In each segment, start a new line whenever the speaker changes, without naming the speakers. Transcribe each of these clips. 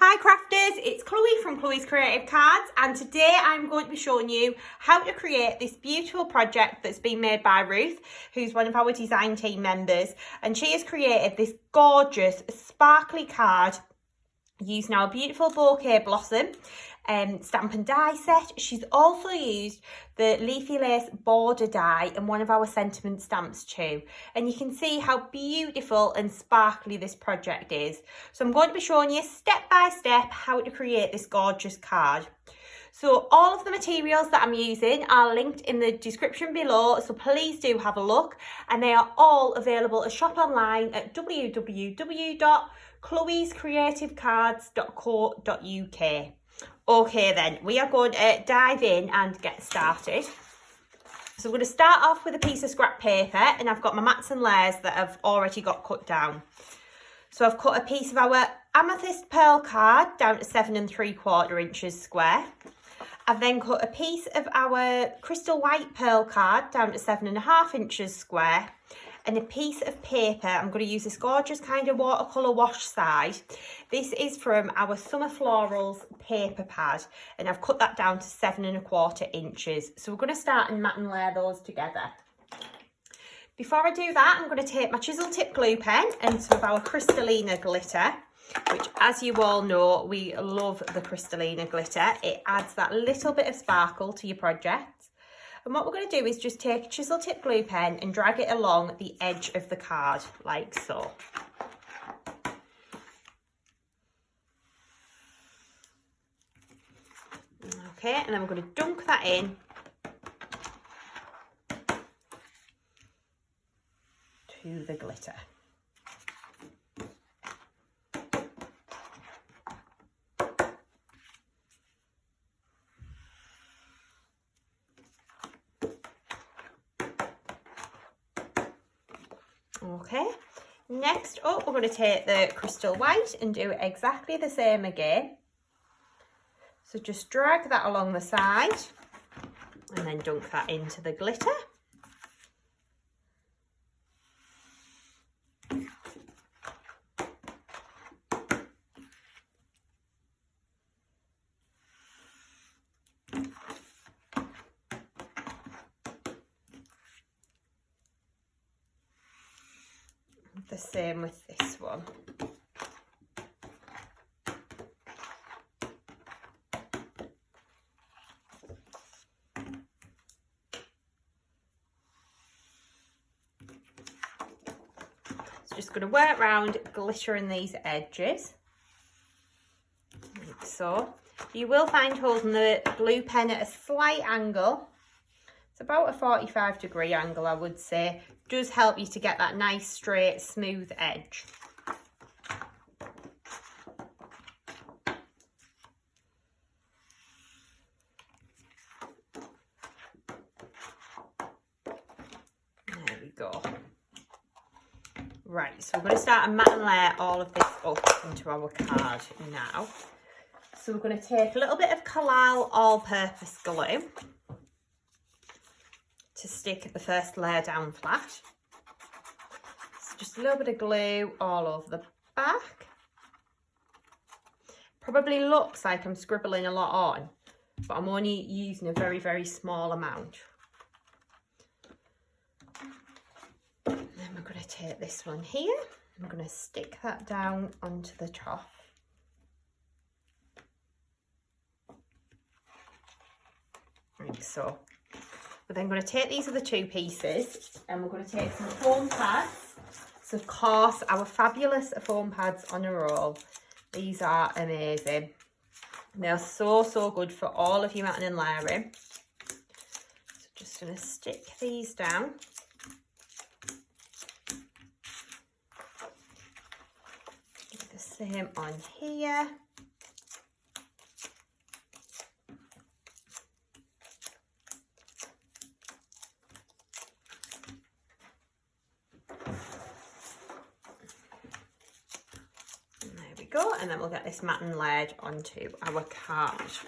Hi crafters, it's Chloe from Chloe's Creative Cards, and today I'm going to be showing you how to create this beautiful project that's been made by Ruth, who's one of our design team members, and she has created this gorgeous sparkly card using our beautiful Bouquet Blossom stamp and die set. She's also used the Leafy Lace Border die and one of our sentiment stamps too. And you can see how beautiful and sparkly this project is. So I'm going to be showing you step by step how to create this gorgeous card. So all of the materials that I'm using are linked in the description below, so please do have a look, and they are all available to shop online at www.chloescreativecards.co.uk. Okay then, we are going to dive in and get started. So we're going to start off with a piece of scrap paper, and I've got my mats and layers that I've already got cut down. So I've cut a piece of our amethyst pearl card down to 7 3/4 inches square. I've then cut a piece of our crystal white pearl card down to 7.5 inches square, and a piece of paper. I'm going to use this gorgeous kind of watercolour wash side. This is from our Summer Florals paper pad, and I've cut that down to 7 1/4 inches. So we're going to start and mat and layer those together. Before I do that, I'm going to take my chisel tip glue pen and some of our Crystallina glitter, which, as you all know, we love the Crystallina glitter. It adds that little bit of sparkle to your project. And what we're going to do is just take a chisel tip glue pen and drag it along the edge of the card, like so. Okay, and then we're going to dunk that in to the glitter. Okay, next up we're going to take the crystal white and do exactly the same again. So just drag that along the side and then dunk that into the glitter. The same with this one. So just going to work around glittering these edges, like so. You will find holding the glue pen at a slight angle. It's about a 45-degree angle, I would say. Does help you to get that nice, straight, smooth edge. There we go. Right, so we're going to start and mat and layer all of this up into our card now. So we're going to take a little bit of Collal all-purpose glue to stick the first layer down flat. So just a little bit of glue all over the back. Probably looks like I'm scribbling a lot on, but I'm only using a very, very small amount. And then we're going to take this one here. I'm going to stick that down onto the top. Like so. We're then going to take these other two pieces and we're going to take some foam pads. So of course, our fabulous foam pads on a roll. These are amazing. They're so, so good for all of your matting and layering. So just going to stick these down. Do the same on here. Go, and then we'll get this mat and layered onto our card. So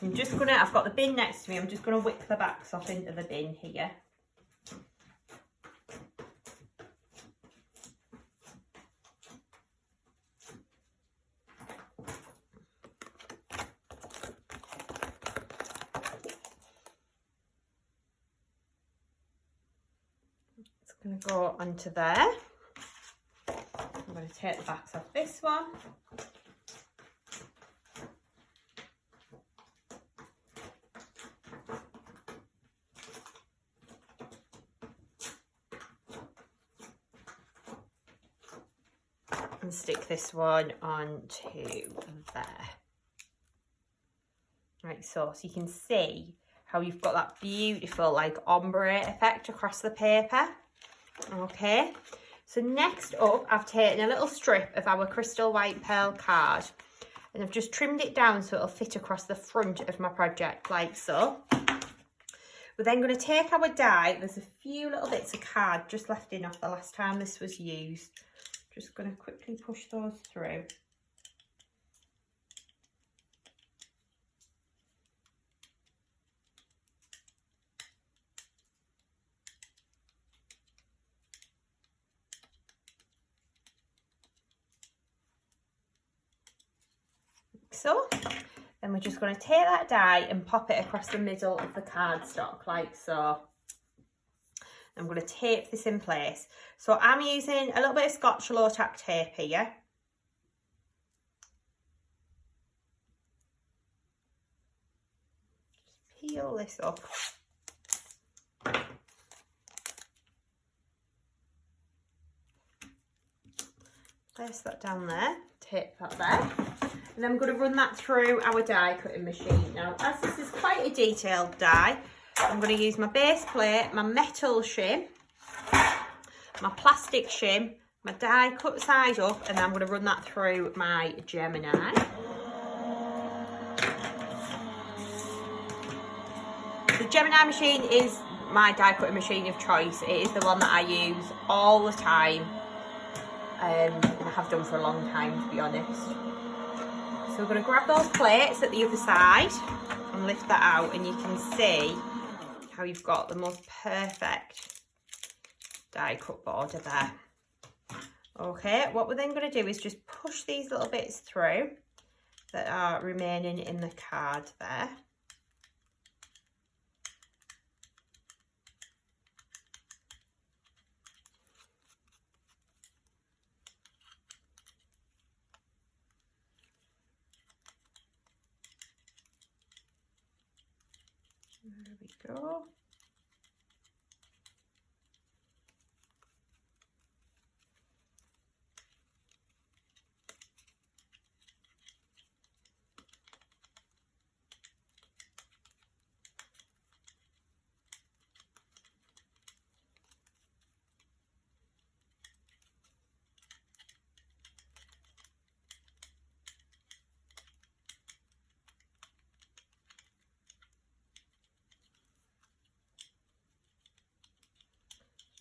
I'm just gonna, I've got the bin next to me, I'm just gonna whip the backs off into the bin here. going to go onto there. I'm going to take the backs off this one. And stick this one onto there. Right, so you can see how you've got that beautiful like ombre effect across the paper. Okay, so next up I've taken a little strip of our crystal white pearl card and I've just trimmed it down so it'll fit across the front of my project like so. We're then going to take our die. There's a few little bits of card just left in off the last time this was used. Just going to quickly push those through. So then we're just going to take that die and pop it across the middle of the cardstock like so. I'm going to tape this in place. So I'm using a little bit of Scotch low tack tape here. Just peel this up. Place that down there, tape that there. And then I'm going to run that through our die cutting machine. Now, as this is quite a detailed die, I'm going to use my base plate, my metal shim, my plastic shim, my die cut size up, and then I'm going to run that through my Gemini. The Gemini machine is my die cutting machine of choice. It is the one that I use all the time, and I have done for a long time, to be honest. So we're going to grab those plates at the other side and lift that out, and you can see how you've got the most perfect die cut border there. Okay, what we're then going to do is just push these little bits through that are remaining in the card there. There we go.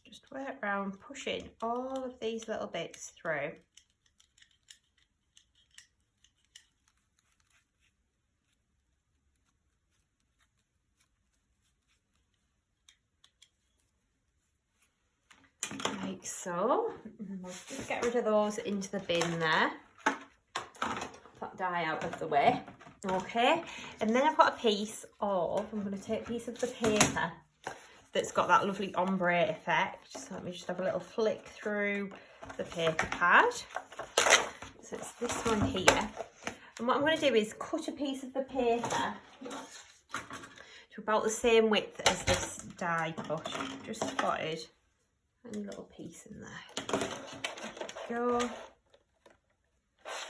Just work around pushing all of these little bits through. Like so. We'll just get rid of those into the bin there. Put that die out of the way. Okay, and then I've got a piece of, I'm going to take a piece of the paper that's got that lovely ombre effect. So let me just have a little flick through the paper pad. So it's this one here. And what I'm going to do is cut a piece of the paper to about the same width as this die cut. Just spotted a little piece in there. There we go.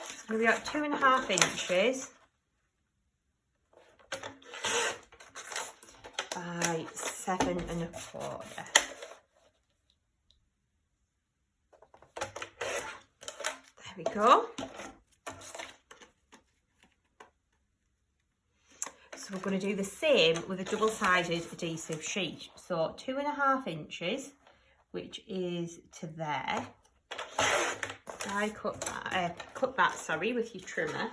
It's going to be about 2.5 inches by 7.25. There we go. So we're going to do the same with a double-sided adhesive sheet. So 2.5 inches, which is to there. I cut that with your trimmer.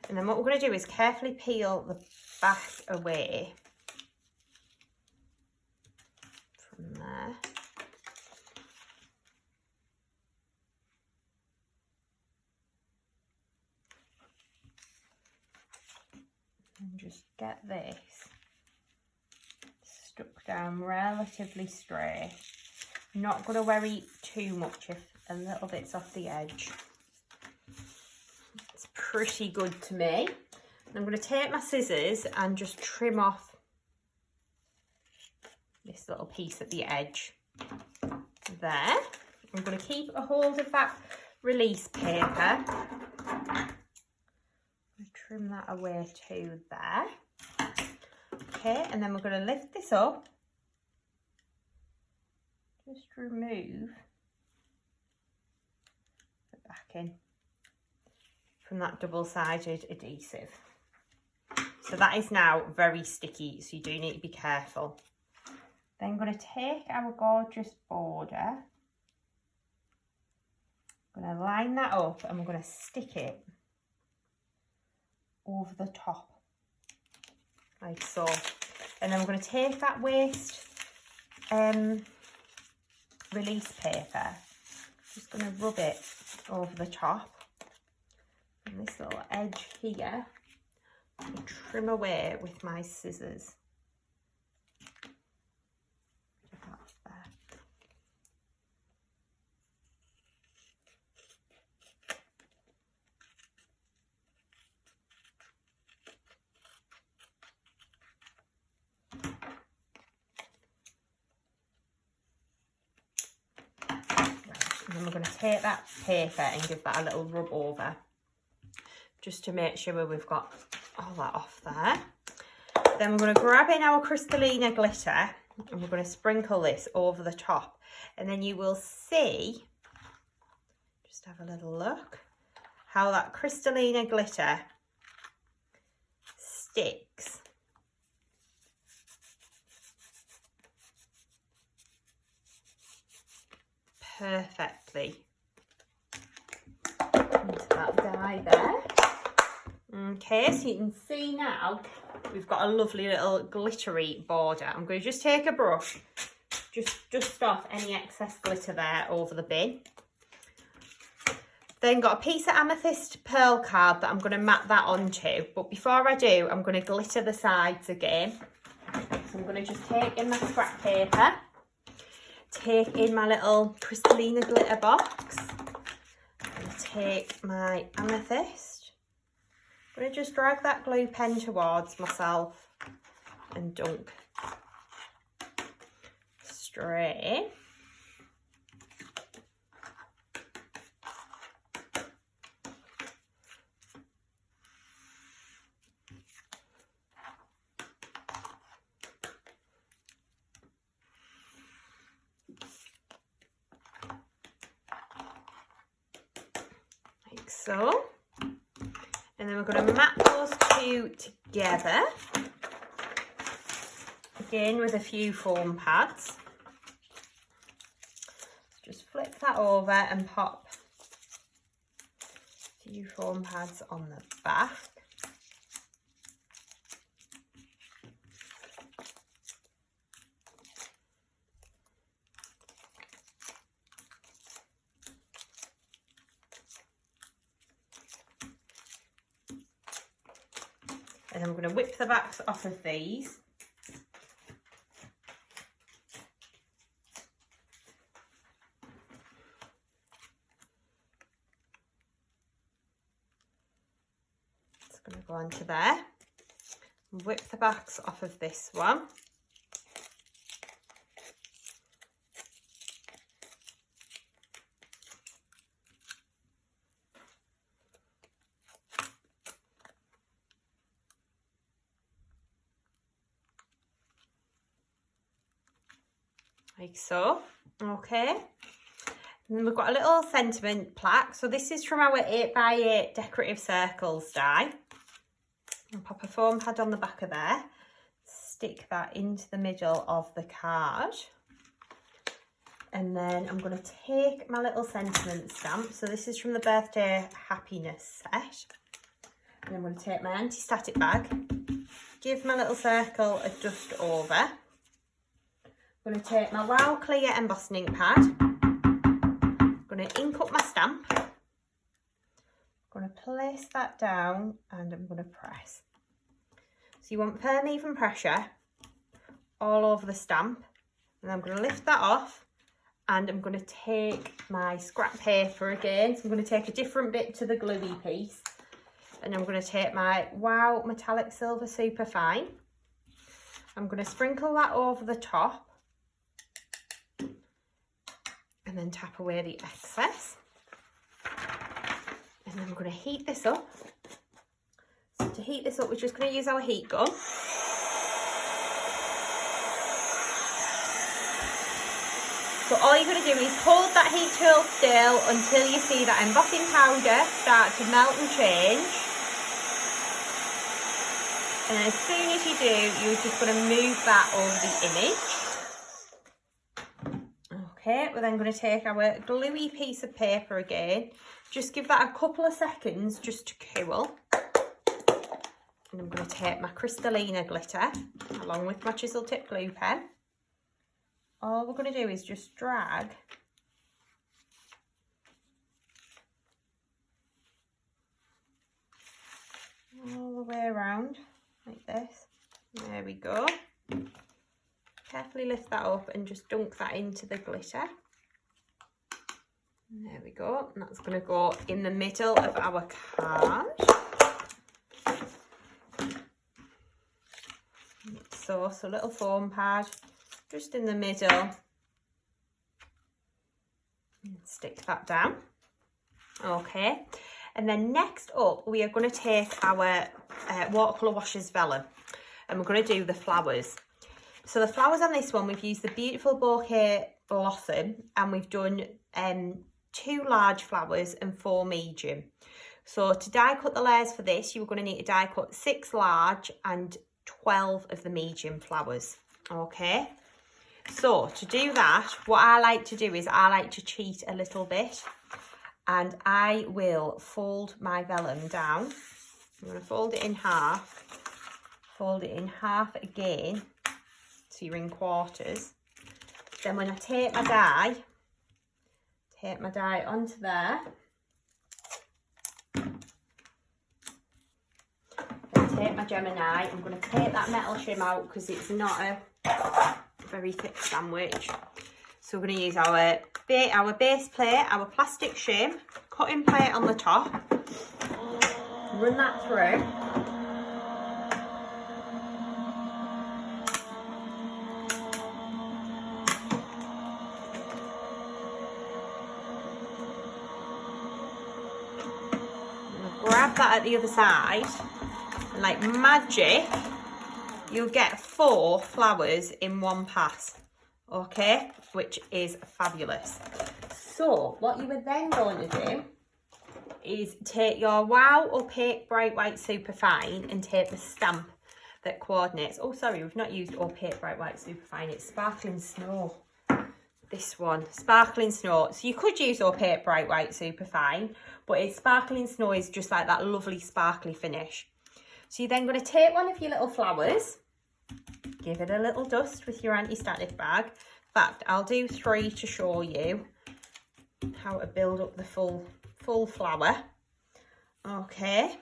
And then what we're going to do is carefully peel the back away from there. And just get this stuck down relatively straight. Not going to worry too much if a little bit's off the edge. It's pretty good to me. I'm going to take my scissors and just trim off this little piece at the edge. There. I'm going to keep a hold of that release paper. Trim that away to there. Okay, and then we're going to lift this up. Just remove the backing from that double-sided adhesive. So that is now very sticky, so you do need to be careful. Then I'm going to take our gorgeous border. I'm going to line that up and we're going to stick it over the top, like so. And then we're going to take that waste release paper, just going to rub it over the top. And this little edge here, and trim away with my scissors. And then we're going to take that paper and give that a little rub over, just to make sure we've got all that off there. Then we're going to grab in our Crystallina glitter and we're going to sprinkle this over the top. And then you will see, just have a little look, how that Crystallina glitter sticks perfectly into that die there. Okay, so you can see now we've got a lovely little glittery border. I'm going to just take a brush, just dust off any excess glitter there over the bin. Then got a piece of amethyst pearl card that I'm going to mat that onto. But before I do, I'm going to glitter the sides again. So I'm going to just take in my scrap paper, take in my little Crystallina glitter box, and take my amethyst. I'm going to just drag that glue pen towards myself and dunk straight. Like so. And then we're going to mat those two together, again with a few foam pads. Just flip that over and pop a few foam pads on the back. And then we're going to whip the backs off of these. It's going to go onto there. Whip the backs off of this one. Like so. Okay, and then we've got a little sentiment plaque. So this is from our 8x8 decorative circles die. I'll pop a foam pad on the back of there, stick that into the middle of the card, and then I'm going to take my little sentiment stamp. So this is from the birthday happiness set, and I'm going to take my anti-static bag, give my little circle a dust over. I'm going to take my Wow Clear embossing ink pad, I'm going to ink up my stamp, I'm going to place that down and I'm going to press. So you want firm even pressure all over the stamp. And I'm going to lift that off, and I'm going to take my scrap paper again. So I'm going to take a different bit to the gluey piece, and I'm going to take my Wow Metallic Silver Superfine. I'm going to sprinkle that over the top and then tap away the excess. And then I'm going to heat this up. So to heat this up, we're just going to use our heat gun. So all you're going to do is hold that heat tool still until you see that embossing powder start to melt and change. And as soon as you do, you're just going to move that over the image. Okay, we're then going to take our gluey piece of paper again. Just give that a couple of seconds just to cool. And I'm going to take my Crystallina glitter along with my chisel tip glue pen. All we're going to do is just drag all the way around like this. There we go. Carefully lift that up and just dunk that into the glitter. There we go. And that's going to go in the middle of our card. So a little foam pad just in the middle. And stick that down. Okay. And then next up, we are going to take our Watercolour Washes Vellum, and we're going to do the flowers. So the flowers on this one, we've used the beautiful Bouquet Blossom, and we've done 2 large flowers and 4 medium. So to die cut the layers for this, you're going to need to die cut 6 large and 12 of the medium flowers. Okay. So to do that, what I like to do is I like to cheat a little bit. And I will fold my vellum down. I'm going to fold it in half again, so you're in quarters. Then when I take my die onto there, then take my Gemini. I'm going to take that metal shim out because it's not a very thick sandwich. So we're going to use our base plate, our plastic shim, cutting plate on the top, run that through. Grab that at the other side, and like magic, you'll get 4 flowers in one pass. Okay, which is fabulous. So what you are then going to do is take your Wow Opaque Bright White Superfine and take the stamp that coordinates. Oh, sorry, we've not used Opaque Bright White Superfine. It's Sparkling Snow. This one, Sparkling Snow. So you could use Opaque Bright White Superfine, but it's Sparkling Snow is just like that lovely sparkly finish. So you're then going to take one of your little flowers, give it a little dust with your anti-static bag. In fact, I'll do 3 to show you how to build up the full flower. Okay.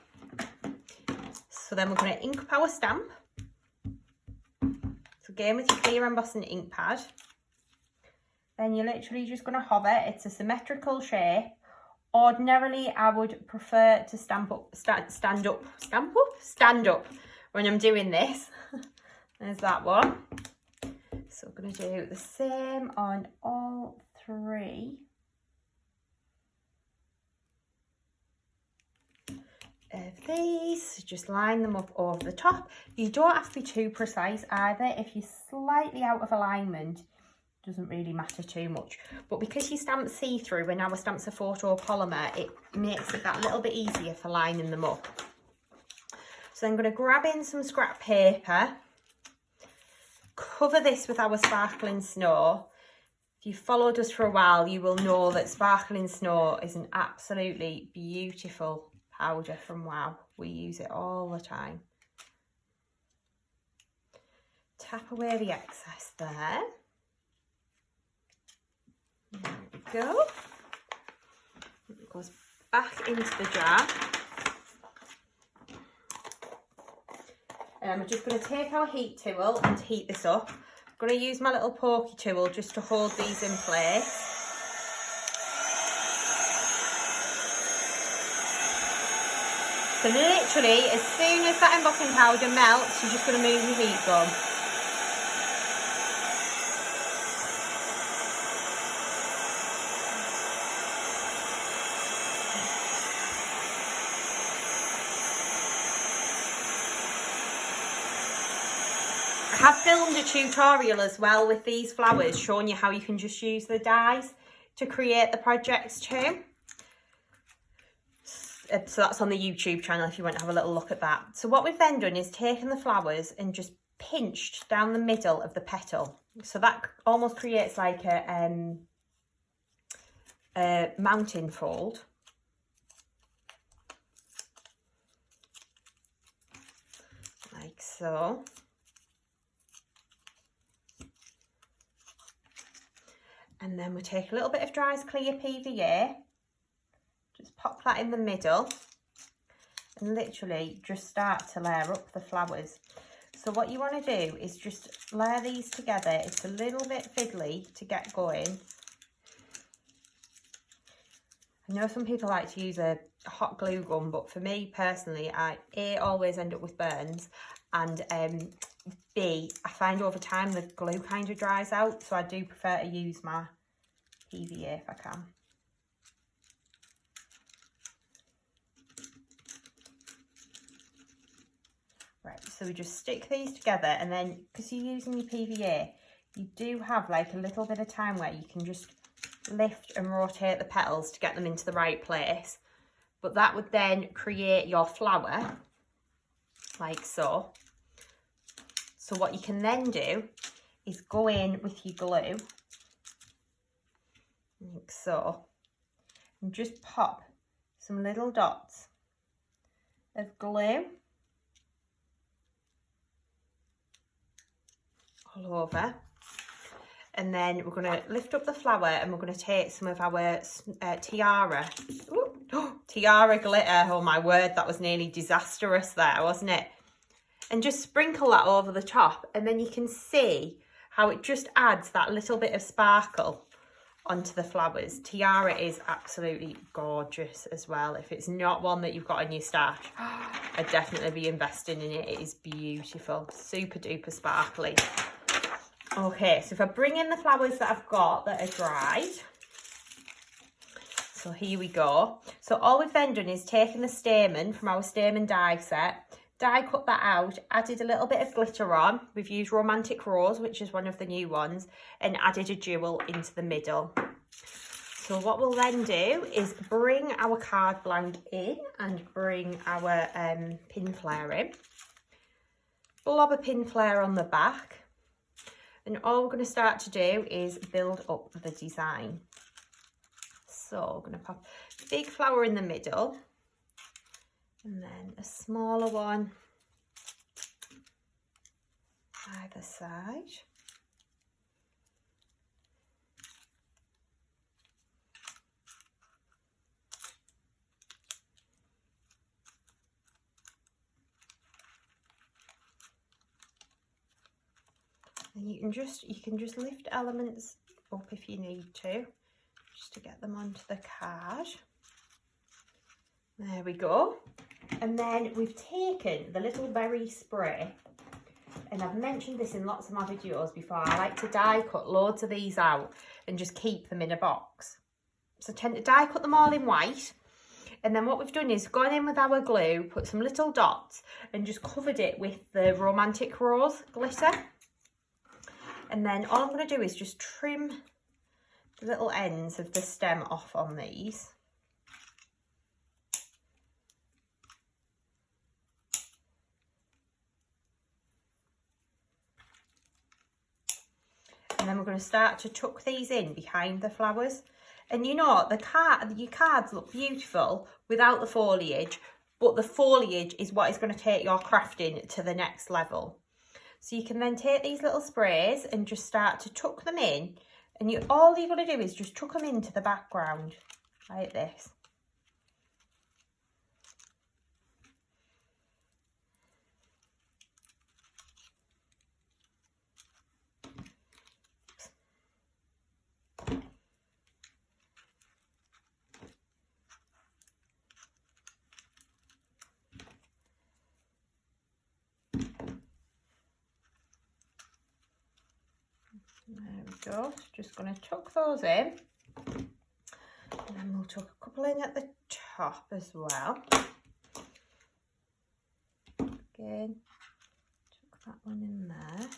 So then we're going to ink up our stamp. So again with your clear embossing ink pad. Then you're literally just going to hover. It's a symmetrical shape. Ordinarily, I would prefer to stand up when I'm doing this. There's that one. So I'm going to do the same on all 3 of these. Just line them up over the top. You don't have to be too precise either. If you're slightly out of alignment, it doesn't really matter too much. But because your stamps see-through and our stamps are photopolymer, it makes it that little bit easier for lining them up. So I'm going to grab in some scrap paper. Cover this with our Sparkling Snow. If you've followed us for a while, you will know that Sparkling Snow is an absolutely beautiful powder from Wow. We use it all the time. Tap away the excess there. There we go. It goes back into the jar. And we're just going to take our heat tool and heat this up. I'm going to use my little pokey tool just to hold these in place. So literally, as soon as that embossing powder melts, you're just going to move your heat gun. I have filmed a tutorial as well with these flowers, showing you how you can just use the dies to create the projects too. So that's on the YouTube channel if you want to have a little look at that. So what we've then done is taken the flowers and just pinched down the middle of the petal. So that almost creates like a mountain fold. Like so. And then we take a little bit of Dry's Clear PVA. Just pop that in the middle and literally just start to layer up the flowers. So what you want to do is just layer these together. It's a little bit fiddly to get going. I know some people like to use a hot glue gun, but for me personally, I always end up with burns, and B, I find over time the glue kind of dries out, so I do prefer to use my PVA if I can. Right, so we just stick these together, and then because you're using your PVA, you do have like a little bit of time where you can just lift and rotate the petals to get them into the right place. But that would then create your flower, like so. So what you can then do is go in with your glue, like so, and just pop some little dots of glue all over, and then we're going to lift up the flower and we're going to take some of our tiara. Ooh, tiara glitter. Oh my word, that was nearly disastrous there, wasn't it? And just sprinkle that over the top, and then you can see how it just adds that little bit of sparkle onto the flowers. Tiara is absolutely gorgeous as well. If it's not one that you've got in your stash, I'd definitely be investing in it. It is beautiful, super duper sparkly. Okay, so if I bring in the flowers that I've got that are dried, so here we go. So all we've then done is taken the stamen from our stamen die set, die cut that out, added a little bit of glitter on. We've used Romantic Rose, which is one of the new ones, and added a jewel into the middle. So what we'll then do is bring our card blank in and bring our pin flare in. Blob a pin flare on the back. And all we're going to start to do is build up the design. So we're going to pop a big flower in the middle, and then a smaller one either side. And you can just lift elements up if you need to, just to get them onto the card. There we go. And then we've taken the little berry spray, and I've mentioned this in lots of my videos before. I like to die cut loads of these out and just keep them in a box. So I tend to die cut them all in white. And then what we've done is gone in with our glue, put some little dots, and just covered it with the Romantic Rose glitter. And then all I'm going to do is just trim the little ends of the stem off on these. And then we're going to start to tuck these in behind the flowers. And you know, your cards look beautiful without the foliage, but the foliage is what is going to take your crafting to the next level. So you can then take these little sprays and just start to tuck them in. And all you're going to do is just tuck them into the background like this. just going to tuck those in. And then we'll tuck a couple in at the top as well. Again, tuck that one in there.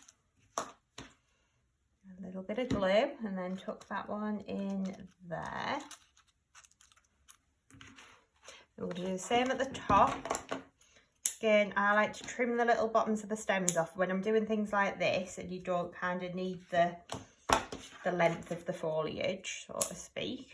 A little bit of glue, and then tuck that one in there. We'll do the same at the top. Again, I like to trim the little bottoms of the stems off when I'm doing things like this, and you don't kind of need the length of the foliage, so to speak.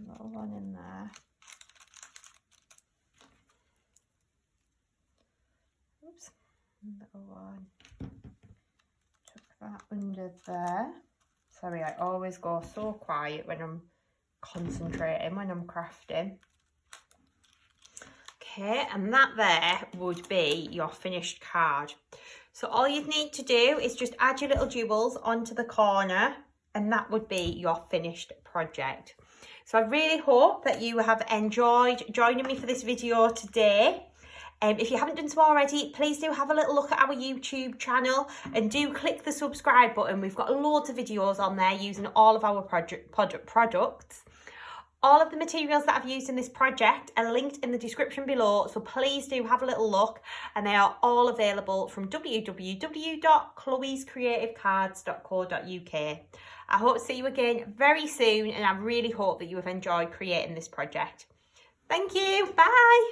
Little one in there. Oops, little one. Tuck that under there. Sorry, I always go so quiet when I'm concentrating, when I'm crafting. Okay, and that there would be your finished card. So all you'd need to do is just add your little jewels onto the corner, and that would be your finished project. So I really hope that you have enjoyed joining me for this video today. If you haven't done so already, please do have a little look at our YouTube channel and do click the subscribe button. We've got loads of videos on there using all of our products. All of the materials that I've used in this project are linked in the description below, so please do have a little look, and they are all available from www.chloescreativecards.co.uk. I hope to see you again very soon, and I really hope that you have enjoyed creating this project. Thank you, bye!